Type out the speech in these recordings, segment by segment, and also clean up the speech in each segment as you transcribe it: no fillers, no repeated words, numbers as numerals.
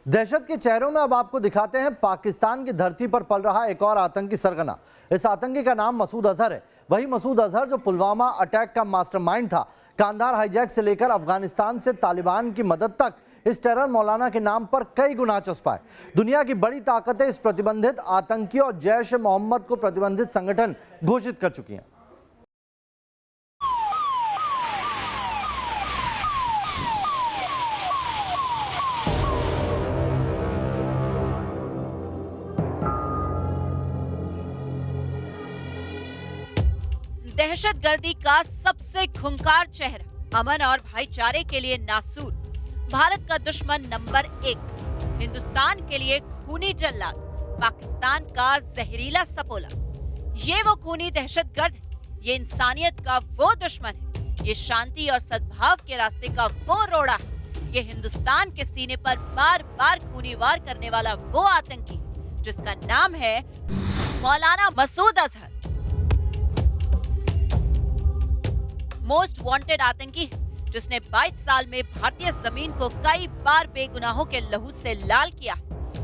दहशत के चेहरों में अब आपको दिखाते हैं पाकिस्तान की धरती पर पल रहा एक और आतंकी सरगना। इस आतंकी का नाम मसूद अजहर है। वही मसूद अजहर जो पुलवामा अटैक का मास्टरमाइंड था। कांधार हाईजैक से लेकर अफगानिस्तान से तालिबान की मदद तक इस टेरर मौलाना के नाम पर कई गुना चस्पा है। दुनिया की बड़ी ताकतें इस प्रतिबंधित आतंकी और जैश ए मोहम्मद को प्रतिबंधित संगठन घोषित कर चुकी हैं। दहशतगर्दी का सबसे खूंखार चेहरा, अमन और भाईचारे के लिए नासूर, भारत का दुश्मन नंबर 1, हिंदुस्तान के लिए खूनी जल्लाद, पाकिस्तान का जहरीला सपोला। ये वो खूनी दहशतगर्द है, ये इंसानियत का वो दुश्मन है, ये शांति और सद्भाव के रास्ते का वो रोड़ा है, ये हिंदुस्तान के सीने पर बार बार खूनी वार करने वाला वो आतंकी जिसका नाम है मौलाना मसूद अजहर। मोस्ट वांटेड आतंकी है जिसने 22 साल में भारतीय जमीन को कई बार बेगुनाहों के लहू से लाल किया।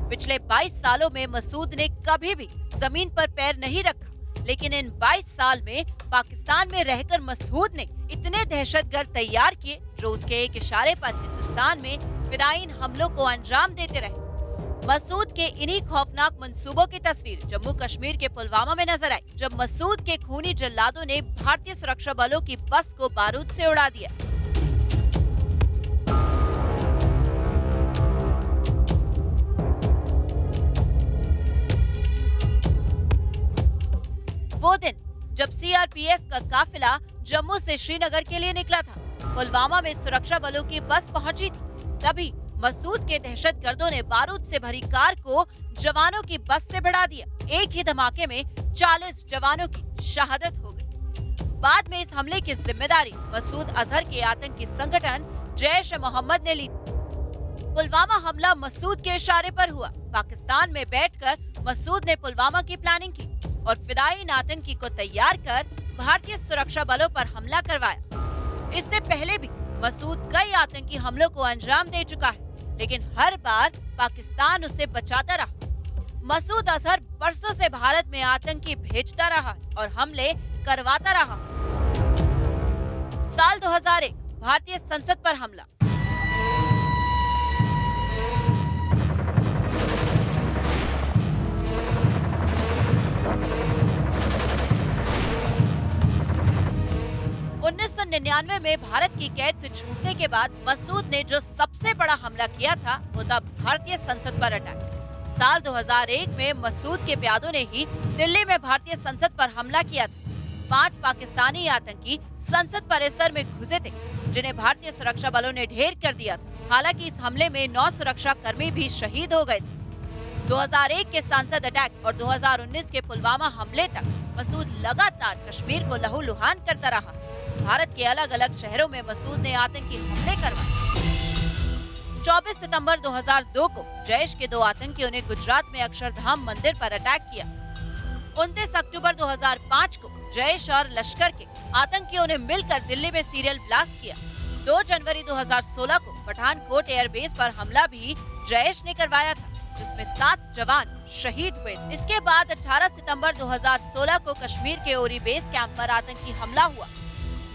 पिछले 22 सालों में मसूद ने कभी भी जमीन पर पैर नहीं रखा, लेकिन इन 22 साल में पाकिस्तान में रहकर मसूद ने इतने दहशतगर्द तैयार किए जो उसके एक इशारे पर हिंदुस्तान में फिदायीन हमलों को अंजाम देते रहे। मसूद के इन्हीं खौफनाक मंसूबों की तस्वीर जम्मू कश्मीर के पुलवामा में नजर आई, जब मसूद के खूनी जल्लादों ने भारतीय सुरक्षा बलों की बस को बारूद से उड़ा दिया। वो दिन जब सीआरपीएफ का काफिला जम्मू से श्रीनगर के लिए निकला था, पुलवामा में सुरक्षा बलों की बस पहुंची थी। तभी मसूद के दहशतगर्दों ने बारूद से भरी कार को जवानों की बस से भिड़ा दिया। एक ही धमाके में 40 जवानों की शहादत हो गई। बाद में इस हमले की जिम्मेदारी मसूद अजहर के आतंकी संगठन जैश ए मोहम्मद ने ली। पुलवामा हमला मसूद के इशारे पर हुआ। पाकिस्तान में बैठकर मसूद ने पुलवामा की प्लानिंग की और फिदायीन आतंकी को तैयार कर भारतीय सुरक्षा बलों पर हमला करवाया। इससे पहले भी मसूद कई आतंकी हमलों को अंजाम दे चुका है, लेकिन हर बार पाकिस्तान उसे बचाता रहा। मसूद अजहर बरसों से भारत में आतंकी भेजता रहा और हमले करवाता रहा। साल 2001 भारतीय संसद पर हमला। उन्नीस 1999 में भारत की कैद से छूटने के बाद मसूद ने जो सबसे बड़ा हमला किया था वो था भारतीय संसद पर अटैक। साल 2001 में मसूद के प्यादों ने ही दिल्ली में भारतीय संसद पर हमला किया था। 5 पाकिस्तानी आतंकी संसद परिसर में घुसे थे, जिन्हें भारतीय सुरक्षा बलों ने ढेर कर दिया था। हालांकि इस हमले में 9 सुरक्षा कर्मी भी शहीद हो गए थे। 2001 के संसद अटैक और 2019 के पुलवामा हमले तक मसूद लगातार कश्मीर को लहूलुहान करता रहा। भारत के अलग अलग शहरों में मसूद ने आतंकी हमले करवाए। 24 सितंबर 2002 को जैश के 2 आतंकियों ने गुजरात में अक्षरधाम मंदिर पर अटैक किया। 29 अक्टूबर 2005 को जैश और लश्कर के आतंकियों ने मिलकर दिल्ली में सीरियल ब्लास्ट किया। 2 जनवरी 2016 को पठानकोट एयरबेस पर हमला भी जैश ने करवाया था, जिसमें 7 जवान शहीद हुए। इसके बाद 18 सितंबर 2016 को कश्मीर के उरी बेस कैंप पर आतंकी हमला हुआ।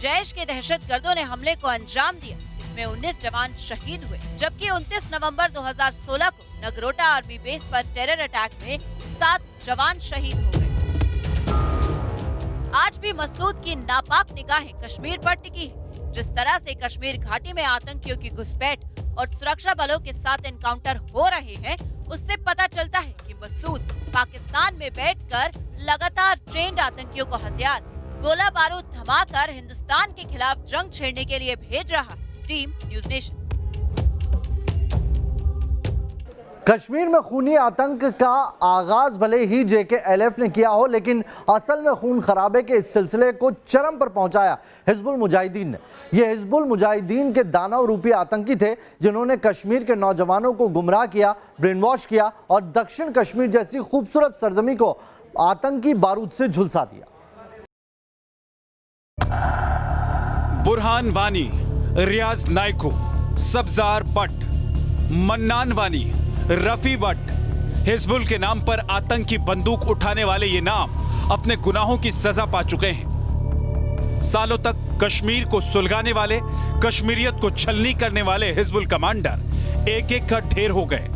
जैश के दहशतगर्दों ने हमले को अंजाम दिया। इसमें 19 जवान शहीद हुए, जबकि 29 नवंबर 2016 को नगरोटा आर्मी बेस पर टेरर अटैक में 7 जवान शहीद हो गए। आज भी मसूद की नापाक निगाहें कश्मीर पर टिकी है। जिस तरह से कश्मीर घाटी में आतंकियों की घुसपैठ और सुरक्षा बलों के साथ एनकाउंटर हो रहे हैं, उससे पता चलता है कि मसूद पाकिस्तान में बैठकर लगातार ट्रेंड आतंकियों को हथियार, गोला बारूद थमाकर हिंदुस्तान के खिलाफ जंग छेड़ने के लिए भेज रहा। Team news nation. कश्मीर में खूनी आतंक का आगाज भले ही JKLF ने किया हो, लेकिन असल में खून खराबे के इस सिलसिले को चरम पर पहुंचाया हिजबुल मुजाहिदीन ने। ये हिजबुल मुजाहिदीन के दानव रूपी आतंकी थे जिन्होंने कश्मीर के नौजवानों को गुमराह किया, ब्रेन वॉश किया और दक्षिण कश्मीर जैसी खूबसूरत सरजमी को आतंकी बारूद से झुलसा दिया। बुरहान वानी, रियाज नायको, सब्जार बट, मन्नान वानी, रफी भट्ट। हिजबुल के नाम पर आतंकी बंदूक उठाने वाले ये नाम अपने गुनाहों की सजा पा चुके हैं। सालों तक कश्मीर को सुलगाने वाले, कश्मीरियत को छलनी करने वाले हिजबुल कमांडर एक एक का ढेर हो गए।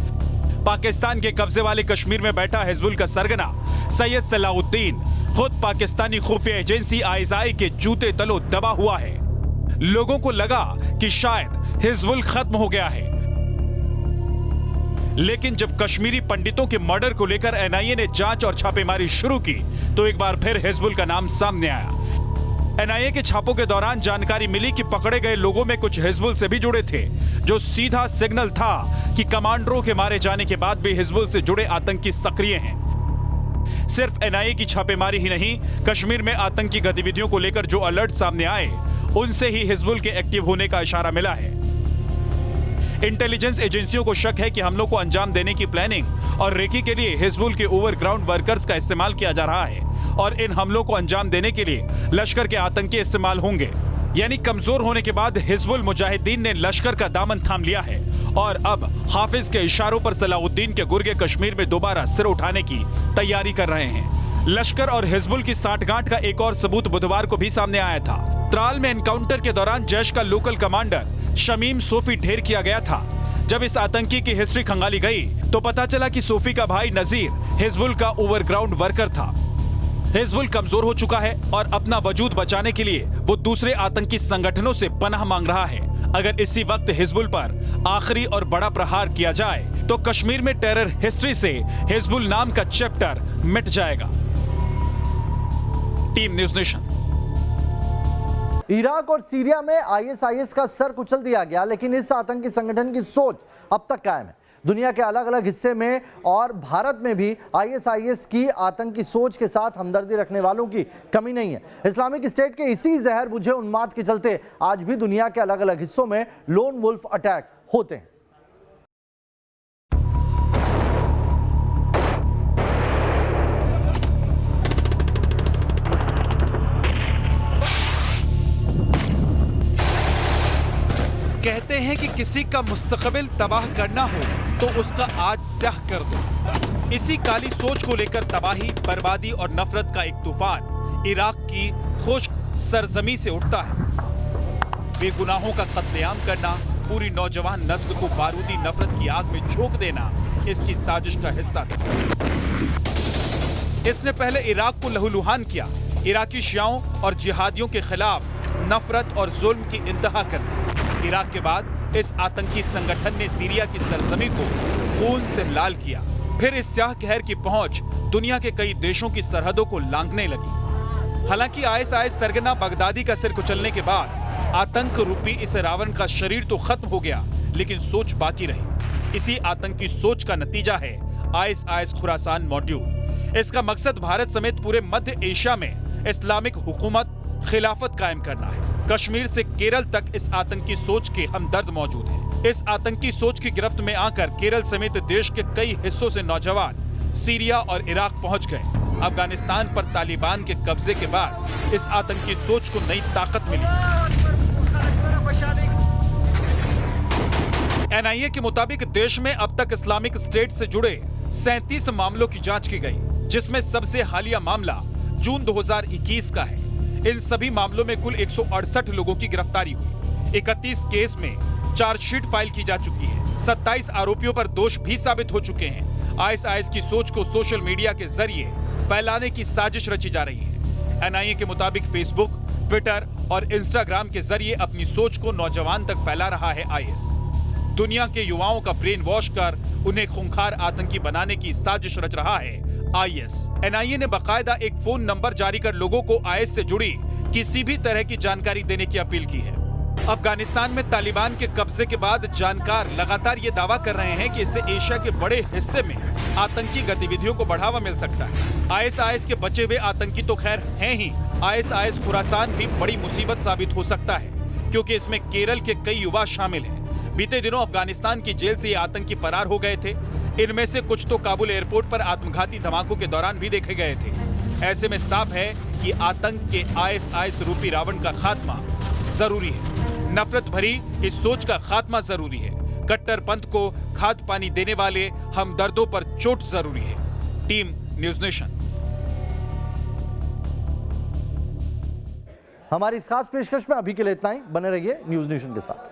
पाकिस्तान के कब्जे वाले कश्मीर में बैठा हिजबुल का सरगना सैयद सलाउद्दीन खुद पाकिस्तानी खुफिया एजेंसी आईएसआई के जूते तलों दबा हुआ है। लोगों को लगा कि शायद हिजबुल खत्म हो गया है, लेकिन जब कश्मीरी पंडितों के मर्डर को लेकर एनआईए ने जांच और छापेमारी शुरू की तो एक बार फिर हिजबुल का नाम सामने आया। एनआईए के छापों के दौरान जानकारी मिली कि पकड़े गए लोगों में कुछ हिजबुल से भी जुड़े थे, जो सीधा सिग्नल था कि कमांडरों के मारे जाने के बाद भी हिजबुल से जुड़े आतंकी सक्रिय हैं। सिर्फ एनआईए की छापेमारी ही नहीं, कश्मीर में आतंकी गतिविधियों को लेकर जो अलर्ट सामने आए उनसे ही हिजबुल के एक्टिव होने का इशारा मिला है। इंटेलिजेंस एजेंसियों को शक है कि हमलों को अंजाम देने की प्लानिंग और रेकी के लिए हिजबुल के ओवरग्राउंड वर्कर्स का इस्तेमाल किया जा रहा है और इन हमलों को अंजाम देने के लिए लश्कर के आतंकी इस्तेमाल होंगे। यानी कमजोर होने के बाद हिजबुल मुजाहिदीन ने लश्कर का दामन थाम लिया है और अब हाफिज के इशारों पर सलाउद्दीन के गुर्गे कश्मीर में दोबारा सिर उठाने की तैयारी कर रहे हैं। लश्कर और हिजबुल की साठगांठ का एक और सबूत बुधवार को भी सामने आया था। त्राल में एनकाउंटर के दौरान जैश का लोकल कमांडर शमीम सोफी ढेर किया गया था। जब इस आतंकी की हिस्ट्री खंगाली गई तो पता चला कि सोफी का भाई नजीर हिजबुल का ओवरग्राउंड वर्कर था। हिजबुल कमजोर हो चुका है और अपना वजूद बचाने के लिए वो दूसरे आतंकी संगठनों से पनाह मांग रहा है। अगर इसी वक्त हिजबुल पर आखिरी और बड़ा प्रहार किया जाए तो कश्मीर में टेरर हिस्ट्री से हिजबुल नाम का चैप्टर मिट जाएगा। Team news nation. इराक और सीरिया में आईएसआईएस का सर कुचल दिया गया, लेकिन इस आतंकी संगठन की सोच अब तक कायम है। दुनिया के अलग अलग हिस्से में और भारत में भी आईएसआईएस की आतंकी सोच के साथ हमदर्दी रखने वालों की कमी नहीं है। इस्लामिक स्टेट के इसी जहर बुझे उन्माद के चलते आज भी दुनिया के अलग अलग हिस्सों में लोन वुल्फ अटैक होते हैं। कहते हैं कि किसी का मुस्तकबिल तबाह करना हो तो उसका आज स्याह कर दो। इसी काली सोच को लेकर तबाही, बर्बादी और नफरत का एक तूफान इराक की खुश्क सरजमी से उठता है। बेगुनाहों का कत्लेआम करना, पूरी नौजवान नस्ल को बारूदी नफरत की आग में झोंक देना इसकी साजिश का हिस्सा था। इसने पहले इराक को लहूलुहान किया, इराकी शियाओं और जिहादियों के खिलाफ नफरत और जुल्म की इंतहा कर दी। इराक के बाद इस आतंकी संगठन ने सीरिया की सरजमी को खून से लाल किया। फिर इस स्याह कहर की पहुंच दुनिया के कई देशों की सरहदों को लांघने लगी। हालांकि आईएसआईएस सरगना बगदादी का सिर कुचलने के बाद आतंक रूपी इस रावण का शरीर तो खत्म हो गया, लेकिन सोच बाकी रही। इसी आतंकी सोच का नतीजा है आईएसआईएस खुरासान मॉड्यूल। इसका मकसद भारत समेत पूरे मध्य एशिया में इस्लामिक हुकूमत, खिलाफत कायम करना है। कश्मीर से केरल तक इस आतंकी सोच के हमदर्द मौजूद हैं। इस आतंकी सोच की गिरफ्त में आकर केरल समेत देश के कई हिस्सों से नौजवान सीरिया और इराक पहुंच गए। अफगानिस्तान पर तालिबान के कब्जे के बाद इस आतंकी सोच को नई ताकत मिली। एनआईए के मुताबिक देश में अब तक इस्लामिक स्टेट से जुड़े 37 मामलों की जांच की गई, जिसमें सबसे हालिया मामला जून 2021 का है। इन सभी मामलों में कुल 168 लोगों की गिरफ्तारी हुई। 31 केस में चार्जशीट फाइल की जा चुकी है। 27 आरोपियों पर दोष भी साबित हो चुके हैं। आईएसआईएस की सोच को सोशल मीडिया के जरिए फैलाने की साजिश रची जा रही है। एनआईए के मुताबिक फेसबुक, ट्विटर और इंस्टाग्राम के जरिए अपनी सोच को नौजवान तक फैला रहा है आईएस। दुनिया के युवाओं का ब्रेन वॉश कर उन्हें खूंखार आतंकी बनाने की साजिश रच रहा है आईएस। एनआईए ने बाकायदा एक फोन नंबर जारी कर लोगों को आईएस से जुड़ी किसी भी तरह की जानकारी देने की अपील की है। अफगानिस्तान में तालिबान के कब्जे के बाद जानकार लगातार ये दावा कर रहे हैं कि इससे एशिया के बड़े हिस्से में आतंकी गतिविधियों को बढ़ावा मिल सकता है। आईएसआईएस के बचे हुए आतंकी तो खैर हैं ही, आईएसआईएस खुरासान भी बड़ी मुसीबत साबित हो सकता है, क्योंकि इसमें केरल के कई युवा शामिल हैं। बीते दिनों अफगानिस्तान की जेल से ये आतंकी फरार हो गए थे। इनमें से कुछ तो काबुल एयरपोर्ट पर आत्मघाती धमाकों के दौरान भी देखे गए थे। ऐसे में साफ है कि आतंक के आईएसआईएस रूपी रावण का खात्मा जरूरी है। नफरत भरी इस सोच का खात्मा जरूरी है। कट्टरपंथ को खाद पानी देने वाले हमदर्दों पर चोट जरूरी है। Team news nation. हमारी इस खास पेशकश में अभी के लिए इतना ही। बने रहिए न्यूज नेशन के साथ।